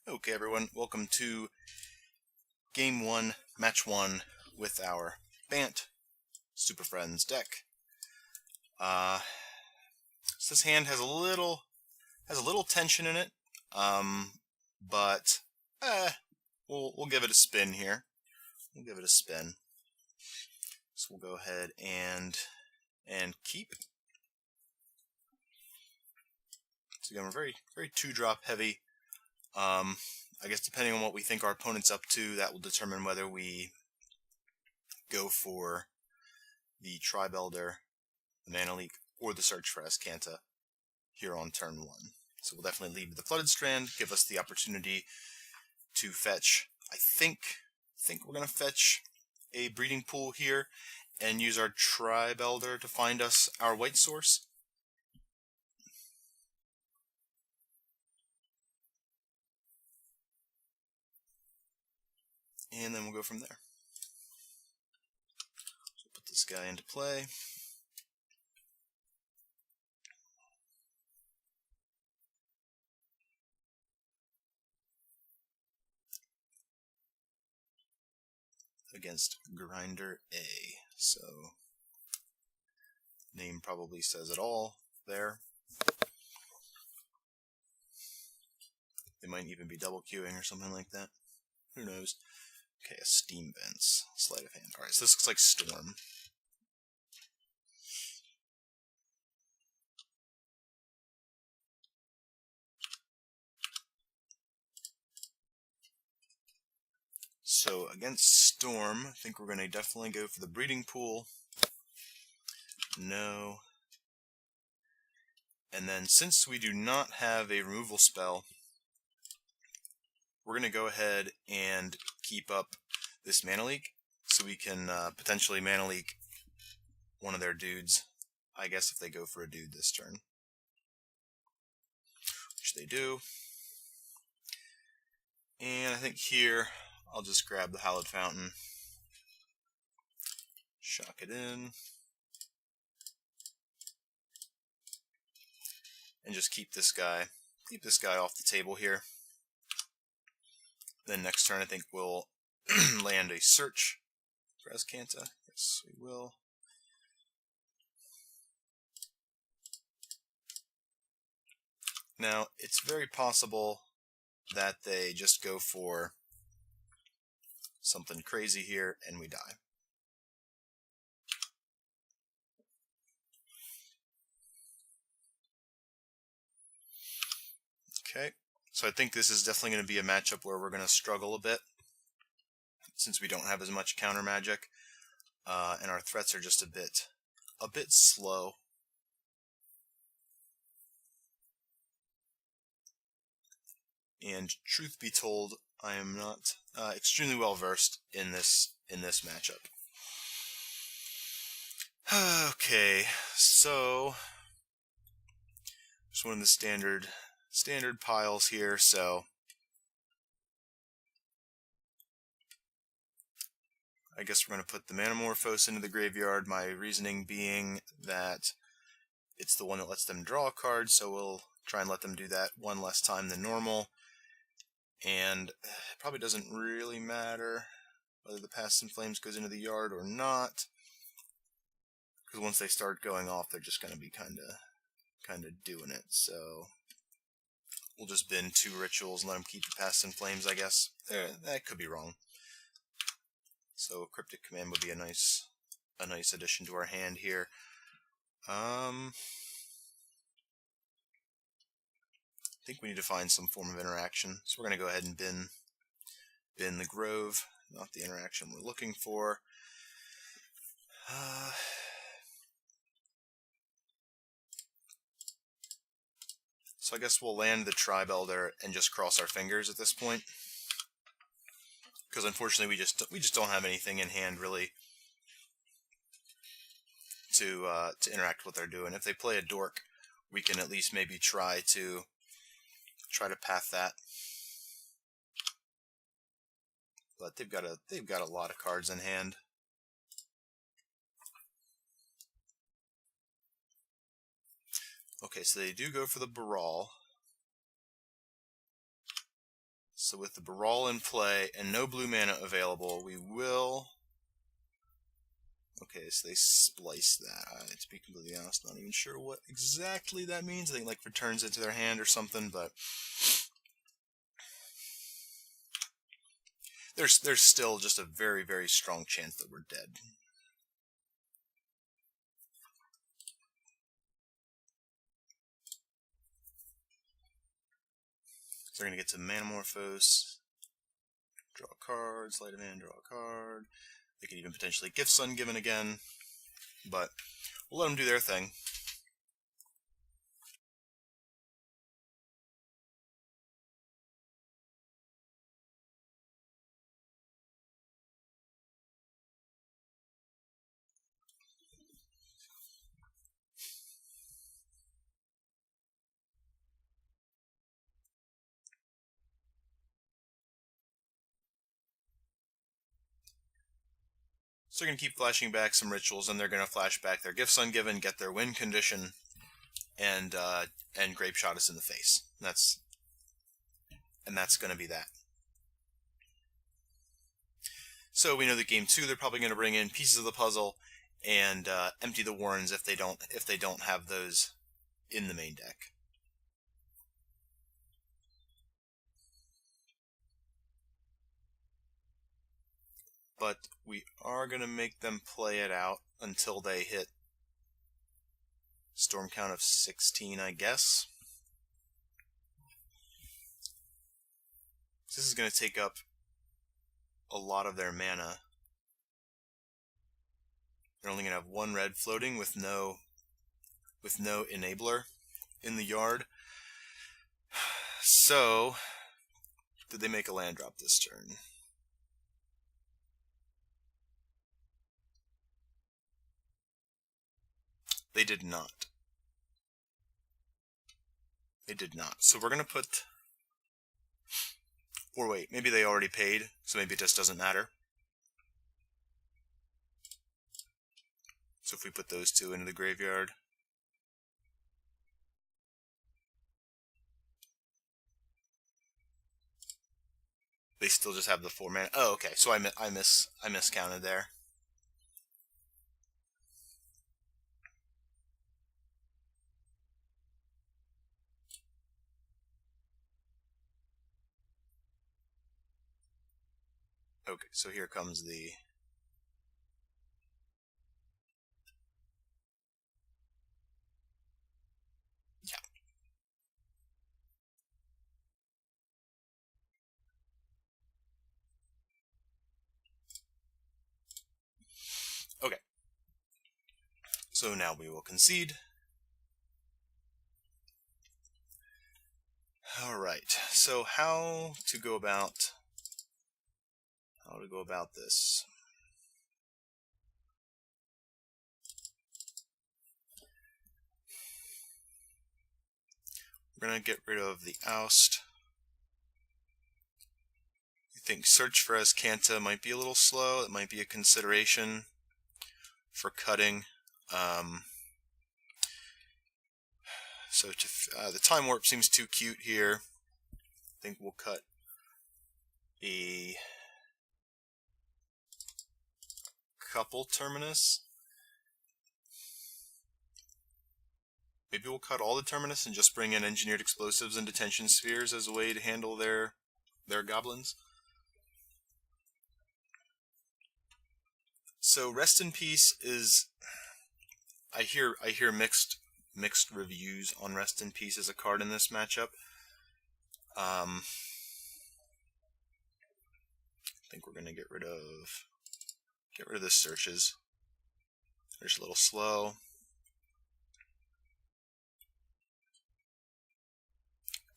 Okay everyone, welcome to Game 1, Match 1 with our Bant Superfriends deck. So this hand has a little tension in it, but we'll give it a spin here. We'll give it a spin. So we'll go ahead and keep. So again, we're very 2-drop heavy. I guess depending on what we think our opponent's up to, that will determine whether we go for the Tribe Elder, the Mana Leak, or the search for Azcanta here on turn 1. So we'll definitely lead with the Flooded Strand, give us the opportunity to fetch. I think we're going to fetch a Breeding Pool here and use our Tribe Elder to find us our white source. And then we'll go from there. So put this guy into play. Against Grinder A. So name probably says it all there. They might even be double queuing or something like that. Who knows? Okay, a Steam Vents. Sleight of hand. Alright, so this looks like Storm. So against Storm, I think we're going to definitely go for the Breeding Pool. No. And then since we do not have a removal spell, we're going to go ahead and keep up this Mana Leak, so we can potentially Mana Leak one of their dudes, I guess, if they go for a dude this turn. Which they do. And I think here, I'll just grab the Hallowed Fountain, shock it in, and just keep this guy off the table here. Then next turn I think we'll land a search for Azcanta. Yes, we will. Now, it's very possible that they just go for something crazy here and we die. Okay, so I think this is definitely going to be a matchup where we're going to struggle a bit, since we don't have as much counter magic, and our threats are just a bit slow. And truth be told, I am not extremely well versed in this matchup. Okay, so just one of the standard piles here. So I guess we're going to put the Manamorphose into the graveyard, my reasoning being that it's the one that lets them draw a card, so we'll try and let them do that one less time than normal. And it probably doesn't really matter whether the Past in Flames goes into the yard or not, because once they start going off, they're just going to be kind of doing it. So we'll just bin 2 rituals and let them keep the Past in Flames, I guess. That could be wrong. So Cryptic Command would be a nice addition to our hand here. I think we need to find some form of interaction. So we're going to go ahead and bin the Grove, not the interaction we're looking for. So I guess we'll land the Tribe Elder and just cross our fingers at this point, because unfortunately we just don't have anything in hand really to interact with what they're doing. If they play a Dork, we can at least maybe try to path that. But they've got a lot of cards in hand. Okay, so they do go for the Brawl. So with the Brawl in play and no blue mana available, we will... Okay, so they splice that. To be completely honest, I'm not even sure what exactly that means. I think like returns it to their hand or something, but there's still just a very, very strong chance that we're dead. So we're gonna get to Manamorphose, draw a card, sleight of hand, draw a card. They could even potentially Gift Sungiven again, but we'll let them do their thing. So they're going to keep flashing back some rituals, and they're going to flash back their Gift Sungiven, get their win condition, and Grape Shot us in the face. That's going to be that. So we know that game 2 they're probably going to bring in pieces of the puzzle and empty the Warrens if they don't have those in the main deck. But we are going to make them play it out until they hit storm count of 16, I guess. This is going to take up a lot of their mana. They're only going to have one red floating with no enabler in the yard. So, did they make a land drop this turn? They did not. They did not. So we're going to put... Or wait, maybe they already paid, so maybe it just doesn't matter. So if we put those two into the graveyard... They still just have the 4 mana. Oh, okay. So I miscounted there. Okay, so here comes the... Yeah. Okay. So now we will concede. Alright, so how to go about this? We're going to get rid of the Oust. I think search for Azcanta might be a little slow. It might be a consideration for cutting. So the Time Warp seems too cute here. I think we'll cut a couple Terminus. Maybe we'll cut all the Terminus and just bring in Engineered Explosives and Detention Spheres as a way to handle their goblins. So Rest in Peace is... I hear mixed reviews on Rest in Peace as a card in this matchup. I think we're going to get rid of the searches. They're just a little slow.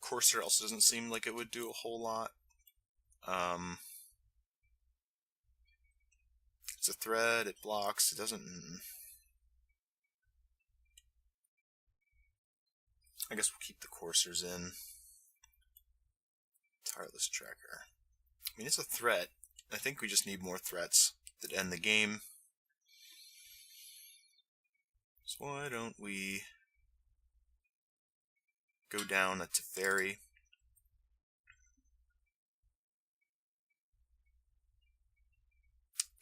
Courser also doesn't seem like it would do a whole lot. It's a thread, it blocks, it doesn't... I guess we'll keep the coursers in. Tireless Tracker. I mean, it's a threat. I think we just need more threats that end the game. So why don't we go down a Teferi?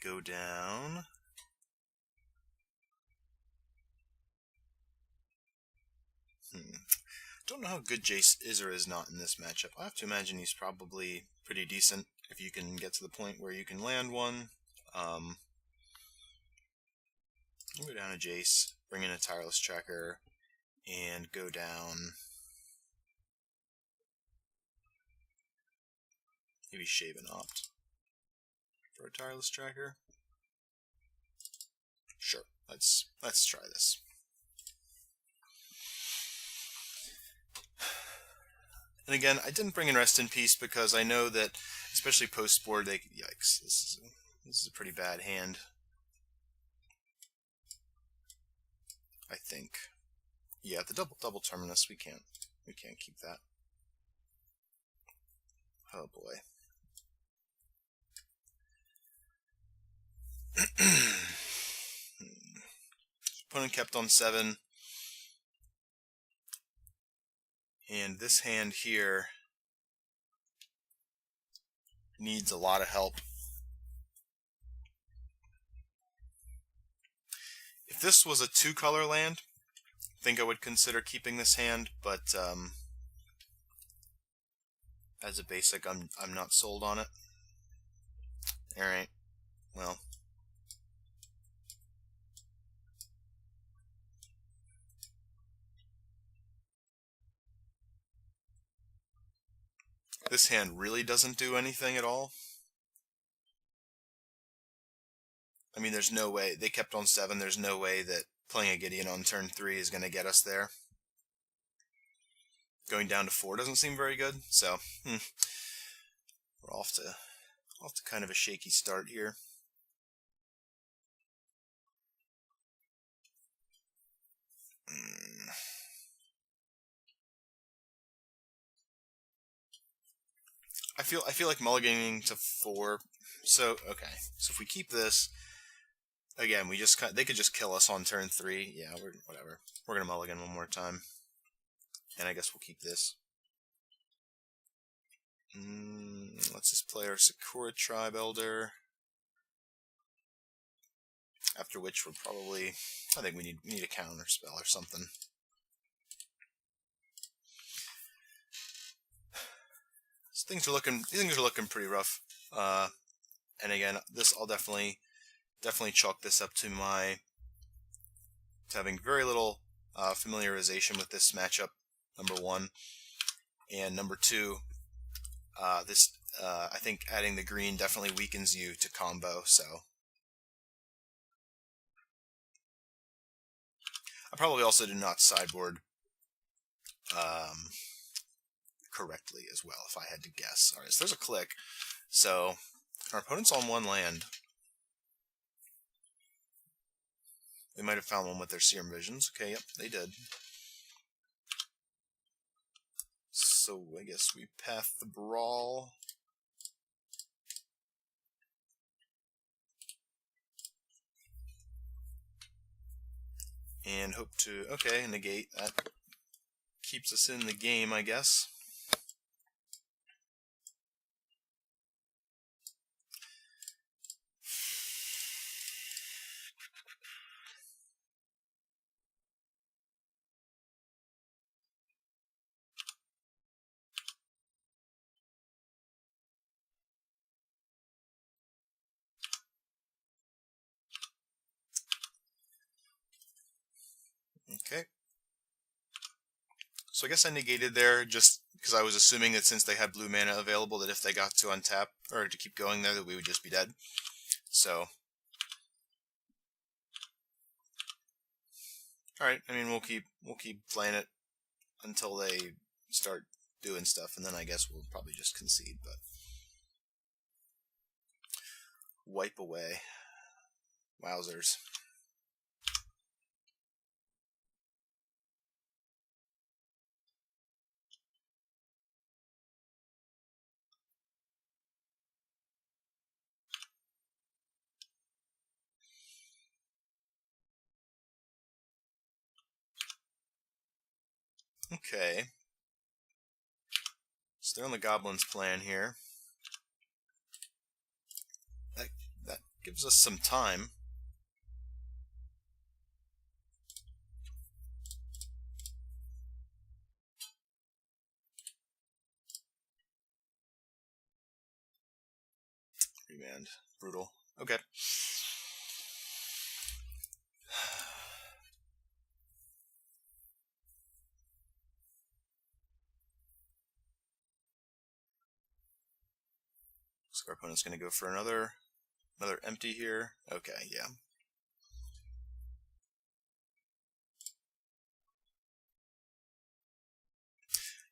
go down. Don't know how good Jace is or is not in this matchup. I have to imagine he's probably pretty decent if you can get to the point where you can land one. I'll go down to Jace, bring in a Tireless Tracker, and go down. Maybe shave and opt for a Tireless Tracker. Sure, let's try this. And again, I didn't bring in Rest in Peace because I know that, especially post-board, yikes, this is a pretty bad hand. I think. Yeah, the double Terminus, we can't keep that. Oh boy. Opponent kept on 7. And this hand here needs a lot of help. If this was a 2-color land, I think I would consider keeping this hand, but as a basic, I'm not sold on it. Alright, well. This hand really doesn't do anything at all. I mean, there's no way. They kept on 7. There's no way that playing a Gideon on turn 3 is going to get us there. Going down to 4 doesn't seem very good, so we're off to kind of a shaky start here. I feel like mulliganing to 4. So okay, so if we keep this, again, they could just kill us on turn 3. Yeah, whatever. We're gonna mulligan one more time, and I guess we'll keep this. Let's just play our Sakura-Tribe Elder. After which we're probably, I think we need a counter spell or something. Things are looking pretty rough. And again, I'll definitely chalk this up to having very little familiarization with this matchup. Number 1, and number 2, I think adding the green definitely weakens you to combo. So I probably also did not sideboard correctly as well, if I had to guess. Alright, so there's a click. So our opponent's on 1 land. They might have found one with their Seer Visions. Okay, yep, they did. So I guess we path the Brawl. And hope to, okay, negate. That keeps us in the game, I guess. Okay. So I guess I negated there just because I was assuming that since they had blue mana available, that if they got to untap or to keep going there, that we would just be dead. So, all right. I mean, we'll keep playing it until they start doing stuff, and then I guess we'll probably just concede. But wipe away, wowzers. Okay. So they're on the Goblin's plan here. That gives us some time. Remand. Brutal. Okay. So our opponent's going to go for another empty here. Okay, yeah.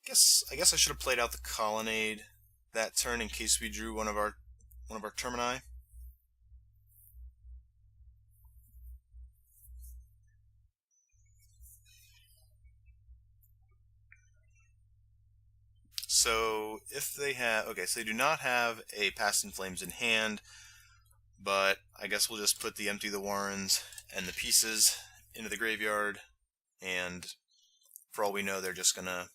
I guess I should have played out the Colonnade that turn in case we drew one of our Termini. So if they have, okay, so they do not have a Past in Flames in hand, but I guess we'll just put the Empty the Warrens and the pieces into the graveyard, and for all we know, they're just gonna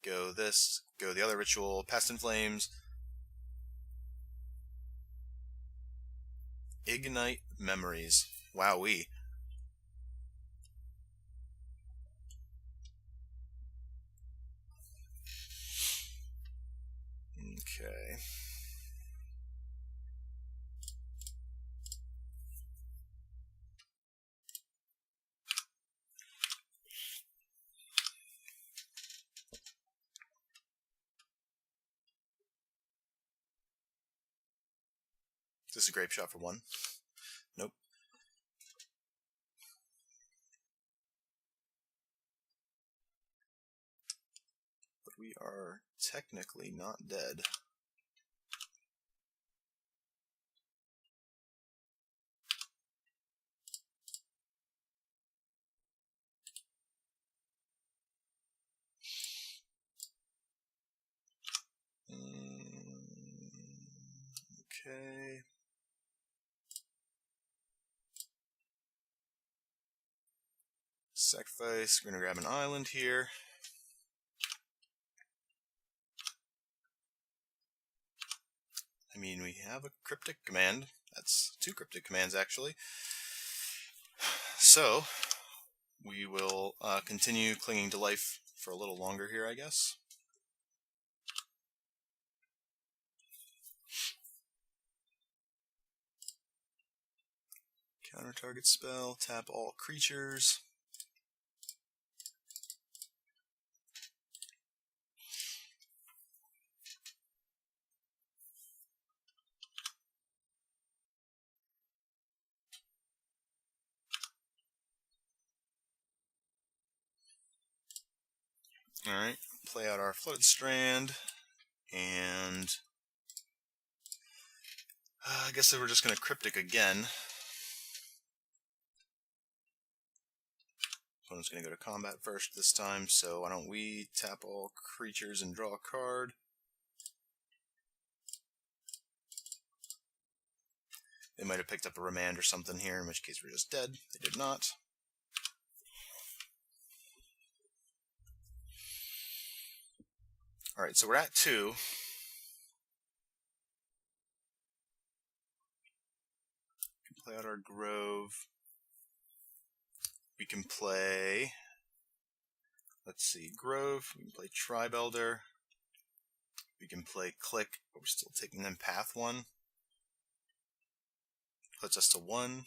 go this, go the other ritual, Past in Flames, Ignite Memories. Wowee. Okay. Is this a grape shot for one? Nope. But we are technically not dead. Okay. Sacrifice. We're going to grab an island here. I mean, we have a Cryptic Command. That's 2 Cryptic Commands, actually. So, we will continue clinging to life for a little longer here, I guess. Counter target spell, tap all creatures. Alright, play out our Flooded Strand, and I guess that we're just going to Cryptic again. Opponent's going to go to combat first this time, so why don't we tap all creatures and draw a card. They might have picked up a Remand or something here, in which case we're just dead. They did not. Alright, so we're at 2. Play out our Grove. We can play, let's see, Grove. We can play Tribe Elder. We can play Clique, but we're still taking them Path 1. Puts us to 1.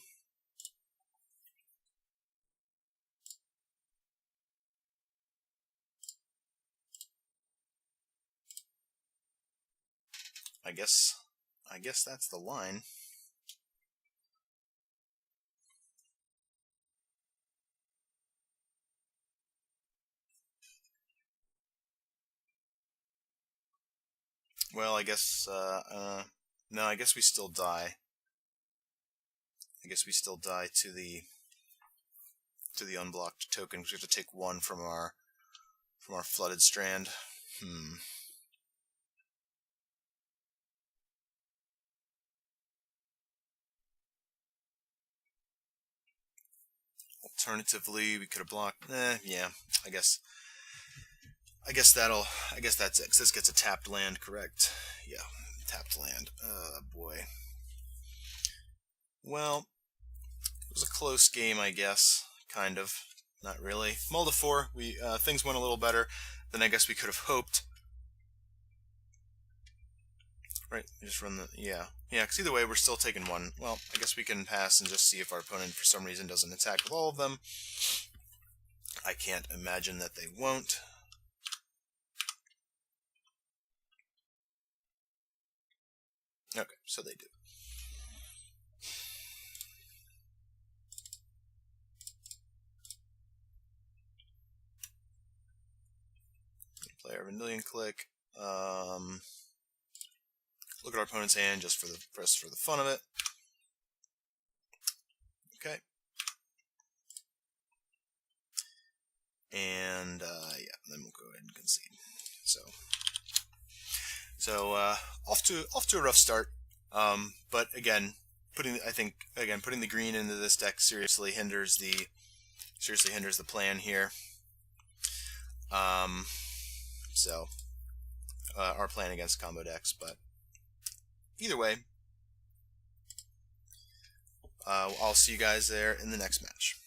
I guess that's the line. Well, I guess, no, I guess we still die. I guess we still die to the unblocked token, because we have to take 1 from our Flooded Strand. Alternatively, we could have blocked. Yeah, I guess that's it. 'Cause this gets a tapped land, correct? Yeah, tapped land. Boy. Well, it was a close game, I guess. Kind of. Not really. Mull to 4. Things went a little better than I guess we could have hoped. Right, just run the... Yeah, because either way, we're still taking 1. Well, I guess we can pass and just see if our opponent, for some reason, doesn't attack with all of them. I can't imagine that they won't. Okay, so they do. Play our Vendilion Clique. Look at our opponent's hand just for the fun of it. Okay. And yeah, then we'll go ahead and concede. So off to a rough start. But again, putting the green into this deck seriously hinders the plan here. So our plan against combo decks, but either way, I'll see you guys there in the next match.